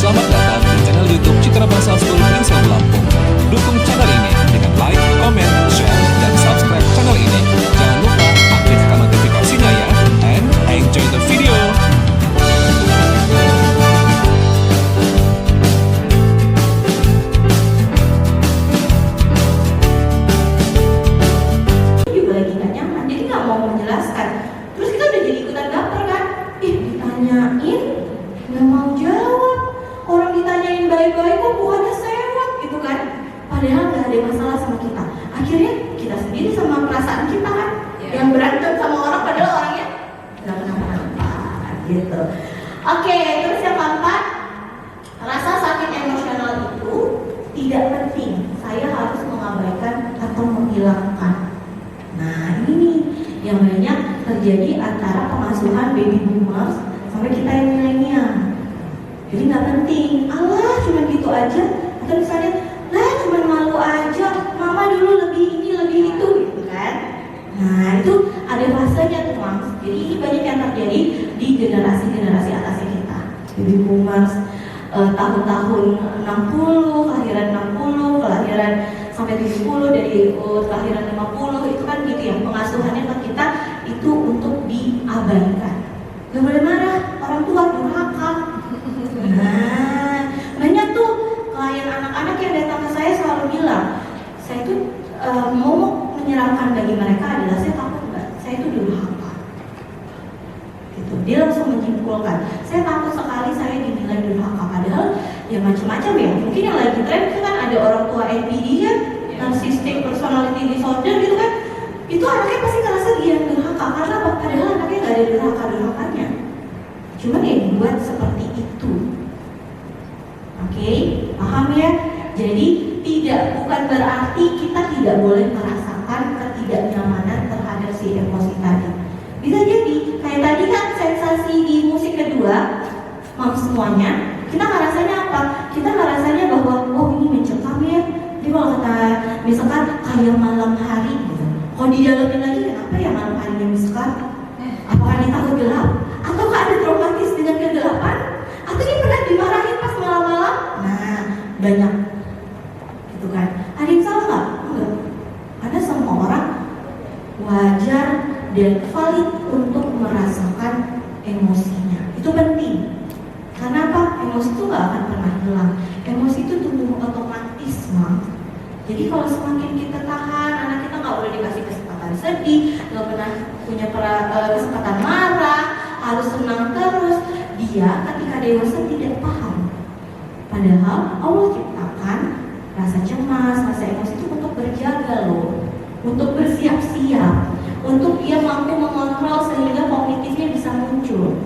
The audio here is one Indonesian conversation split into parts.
Selamat datang di channel YouTube Citra Bangsa School Prinsip Lampung. Dukung channel ini dengan like, comment, share, dan subscribe channel ini. Jangan lupa aktifkan notifikasinya ya. And enjoy the video. Juga lagi nggak nyaman, jadi nggak mau menjelaskan. Terus kita udah jadi ikutan baper kan? Ditanyain nggak mau jawab. Orang ditanyain baik-baik kok bukannya sewot gitu kan? Padahal nggak ada masalah sama kita. Akhirnya kita sendiri sama perasaan kita kan, yang berantem sama orang padahal orangnya nggak kenapa-napa gitu. Oke, terus yang keempat, rasa sakit emosional itu tidak penting. Saya harus mengabaikan atau menghilangkan. Nah ini nih yang banyak terjadi antara pengasuhan baby boomers sampai kita yang milenial. Jadi nggak penting, Allah cuma gitu aja. Atau misalnya, lah cuma malu aja, mama dulu lebih ini lebih itu gitu kan. Nah itu ada fasenya tuh Mas. Jadi ini banyak yang terjadi di generasi-generasi atasnya kita. Baby boomers tahun-tahun 60, kelahiran 60, kelahiran sampai 70, dari kelahiran 50, itu kan gitu ya, pengasuhannya ke kita itu untuk diabaikan. Gak boleh marah, orang tua durhaka. Nah, banyak tuh klien anak-anak yang datang ke saya selalu bilang, saya tuh mau menyeramkan bagi mereka adalah saya takut mbak, saya itu durhaka. Gitu. Dia langsung menyimpulkan, saya takut sekali saya dinilai durhaka. Padahal ya macam-macam ya. Mungkin yang lagi tren itu kan ada orang tua NPD kan, narcissistic personality disorder gitu kan. Itu anaknya pasti ngerasa dia durhaka karena apa? Padahal anaknya nggak ada durhaka-durhakanya. Cuman ya dibuat seperti itu. Oke, paham ya? Jadi bukan berarti kita tidak boleh merasakan ketidaknyamanan terhadap si emosi tadi. Bisa jadi kayak tadi kan sensasi di musik kedua, semuanya kita ngerasanya apa? Kita ngerasanya bahwa oh ini mencekam ya. Jadi kalau kata misalkan kayak malam hari gitu. Kalau didalamin lagi kenapa ya malam harinya misalkan? Apakah dia takut gelap? Ataukah ada traumatis dengan kegelapan? Atau dia pernah dimarahin pas malam-malam? Nah, banyak gitu kan. Ada yang salah nggak? Enggak. Karena semua orang wajar dan valid untuk merasakan emosinya. Itu penting. Karena apa? Emosi itu nggak akan pernah hilang. Emosi itu tumbuh otomatis, Mam. Jadi kalau semakin kita tahan, anak kita nggak boleh dikasih kesempatan sedih, nggak pernah punya kesempatan marah, harus senang terus. Dia ketika dewasa tidak paham. Padahal Allah ciptakan rasa cemas, rasa emosi itu untuk berjaga loh, untuk bersiap-siap, untuk dia mampu mengontrol sehingga kognitifnya bisa muncul.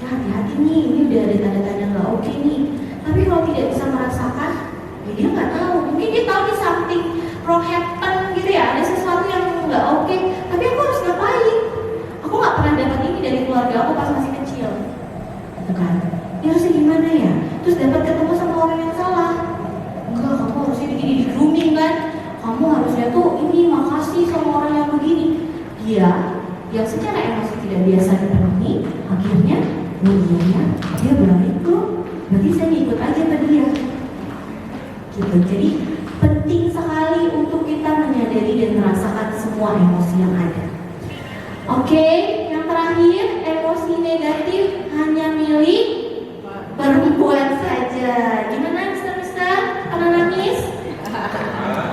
Ya hati-hati nih, ini udah ada tanda-tanda nggak oke nih. Tapi kalau tidak bisa merasakan, ya dia nggak tahu. Mungkin dia tahu nih something wrong happen gitu ya, ada sesuatu yang nggak oke. Tapi aku harus ngapain? Aku nggak pernah dapat ini dari keluarga aku pas masih kecil. Gitu kan? Dia harusnya gimana ya? Terus dapat ketemu sama orang yang salah. Enggak, kamu harusnya begini, di grooming kan? Kamu harusnya tuh ini makasih sama orang yang begini. Dia yang secara emosi tidak biasa dipenuhi, akhirnya dia balik loh. Berarti saya ikut aja ke dia. Gitu. Jadi penting sekali untuk kita menyadari dan merasakan semua emosi yang ada. Oke, yang terakhir, emosi negatif hanya milik perempuan saja. Gimana Mister? Pernah nangis?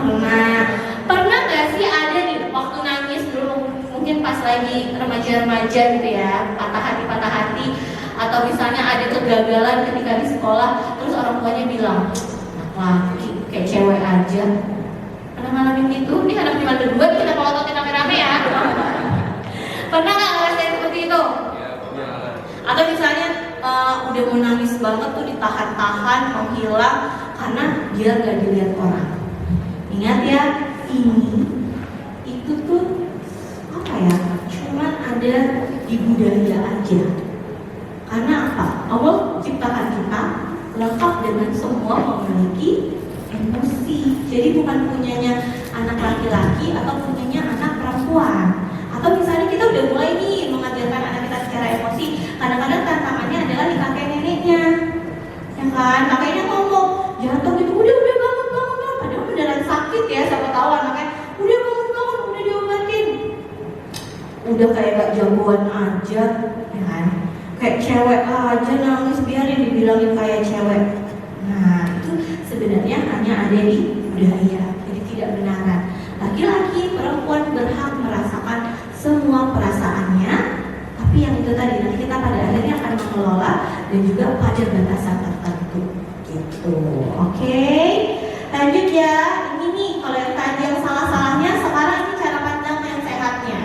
Nah, pernah nggak sih ada nih waktu nangis dulu, mungkin pas lagi remaja-remaja gitu ya, patah hati, atau misalnya ada kegagalan ketika di sekolah, terus orang tuanya bilang, laki kayak cewek aja. Pernah ngalamin gitu? Ini anak cuma berdua, kita pelototin rame-rame ya. Pernah nggak ngerasain seperti itu? Atau misalnya udah mau nangis banget tuh ditahan-tahan, menghilang karena dia gak dilihat orang. Ingat ya, itu tuh apa ya? Cuman ada di budaya aja. Karena apa? Allah ciptakan kita lengkap dengan semua memiliki emosi. Jadi bukan punyanya anak laki-laki atau punyanya anak perempuan. Atau misalnya kita udah mulai nih mengajarkan anak kita secara emosi, kadang-kadang tantangannya adalah di kakek neneknya. Yang kan? Kakeknya ngomong, jatuh gitu, udah bangun, padahal beneran sakit ya, siapa tahu anaknya, udah bangun, udah diobatin. Udah kayak gak jagoan aja, ya kan? Kayak cewek aja nangis, biarin dibilangin kayak cewek. Nah, itu sebenarnya hanya ada di budaya, jadi tidak benaran. Laki-laki, perempuan berhak merasakan semua perasaannya, tapi yang itu tadi nanti kita pada akhirnya akan mengelola dan juga pada batasan tertentu, gitu. Oke, lanjut ya. Ini nih, kalau yang tadi yang salah-salahnya, sekarang ini cara pandang yang sehatnya.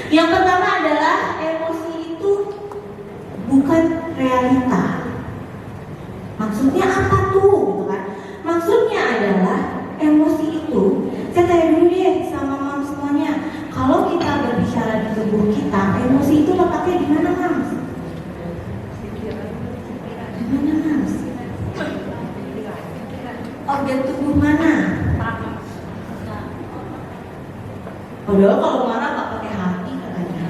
Yang pertama adalah emosi itu bukan realita. Maksudnya apa tuh? Gitu kan? Maksudnya adalah emosi itu, saya tanya dulu deh sama mam semuanya. Kalau kita berbicara di tubuh kita, emosi itu letaknya di mana, Mams? Di mana, Mams? Organ tubuh mana? Padahal kalau marah nggak pakai hati katanya.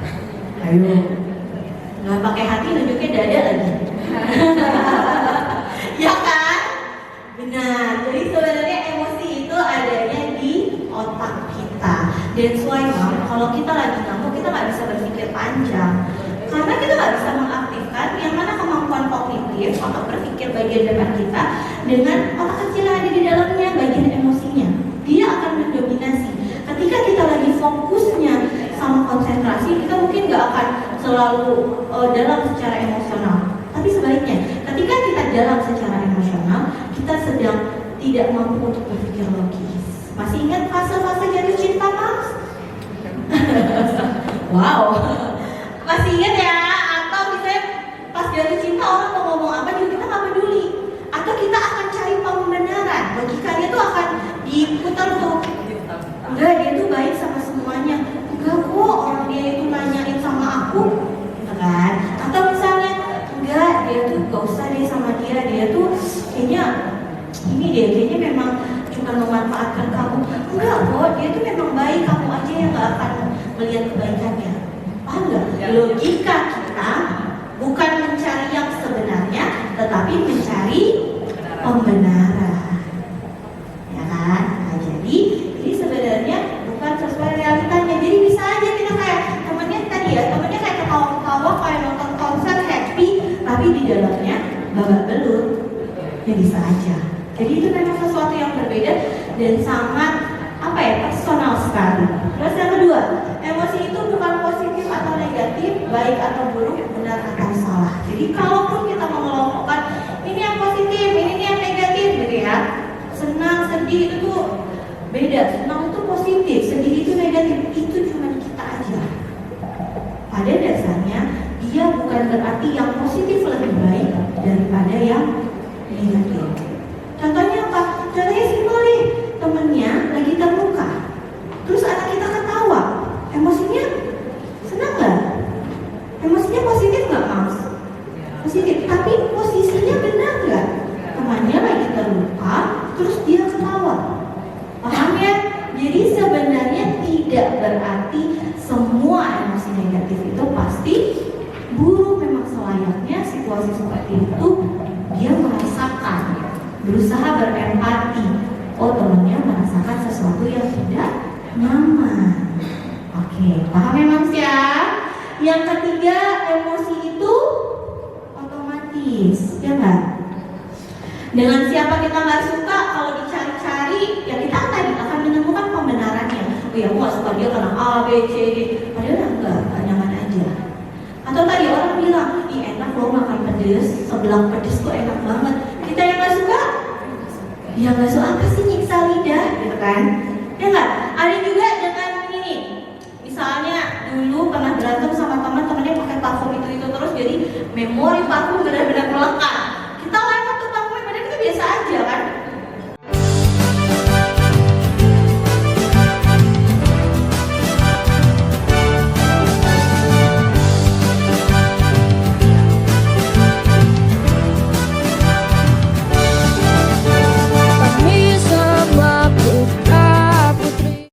Ayo, nggak pakai hati nunjuknya dada lagi. Ya kan? Benar. Jadi sebenarnya emosi itu adanya di otak kita. That's why kalau kita lagi ngamuk, kita nggak bisa berpikir panjang. Karena kita nggak bisa mengaktifkan yang mana kemampuan kognitif atau berpikir bagian depan kita dengan otak kecil yang ada di dalamnya, bagian emosinya. Dia akan mendominasi. Ketika kita lagi fokusnya sama konsentrasi, kita mungkin nggak akan selalu dalam secara emosional. Tapi sebaliknya, ketika kita dalam secara emosional, kita sedang tidak mampu untuk berpikir logis. Masih ingat fase-fase jatuh cinta, Mas? Wow, masih ingat ya? Atau misalnya pas jatuh cinta orang mau ngomong apa juga kita nggak peduli. Atau kita akan cari pembenaran, logikanya tuh akan diputar tuh. Enggak, dia tuh baik sama semuanya. Enggak kok, orang dia itu nanyain sama aku, gitu kan? Atau misalnya enggak, dia tuh gak usah deh sama dia tuh kayaknya ini deh, kayaknya memang cuma memanfaatkan kamu. Enggak kok, dia tuh memang baik, kamu aja yang gak akan melihat kebaikannya. Paham gak? Logika kita bukan mencari yang sebenarnya, tetapi mencari pembenaran. Ya kan? Nah, jadi sebenarnya bukan sesuai realitanya. Jadi bisa aja kita kayak temennya tadi ya, temennya kayak ketawa-ketawa, kayak nonton konser happy, tapi di dalamnya babak belur. Ya bisa aja. Jadi itu memang sesuatu yang berbeda dan sangat personal sekali. Terus yang kedua, emosi itu bukan positif atau negatif, baik atau buruk, benar atau salah. Jadi kalaupun kita mengelompokkan ini yang positif, ini yang negatif, gitu ya. Senang, sedih itu tuh beda. Senang itu positif, sedih itu negatif. Itu cuma kita aja. Pada dasarnya dia bukan berarti yang positif lebih baik daripada yang negatif. Contohnya apa? Contohnya simpel nih, temennya lagi terluka, terus anak kita ketawa, emosinya senang nggak? Emosinya positif nggak, Mas? Positif. Tapi posisinya benar nggak? Temannya lagi terluka, terus dia ketawa. Paham ya? Jadi sebenarnya tidak berarti semua emosi negatif itu pasti buruk. Memang selayaknya situasi seperti itu dia merasakan, berusaha berempati. Oh, temannya merasakan sesuatu yang tidak nyaman. Oke, paham ya, Mams ya? Yang ketiga, emosi itu otomatis, ya nggak? Dengan siapa kita nggak suka, kalau dicari-cari, ya kita akan menemukan pembenarannya. Oh ya, aku nggak suka dia karena A, B, C, D. Padahal enggak nyaman aja. Atau tadi orang bilang, ih enak loh makan pedes, sebelah pedes tuh enak banget. Kita yang nggak suka, ya nggak suka apa sih nyiksa lidah, gitu kan? Ya nggak? Ada juga dengan ini, misalnya dulu pernah berantem sama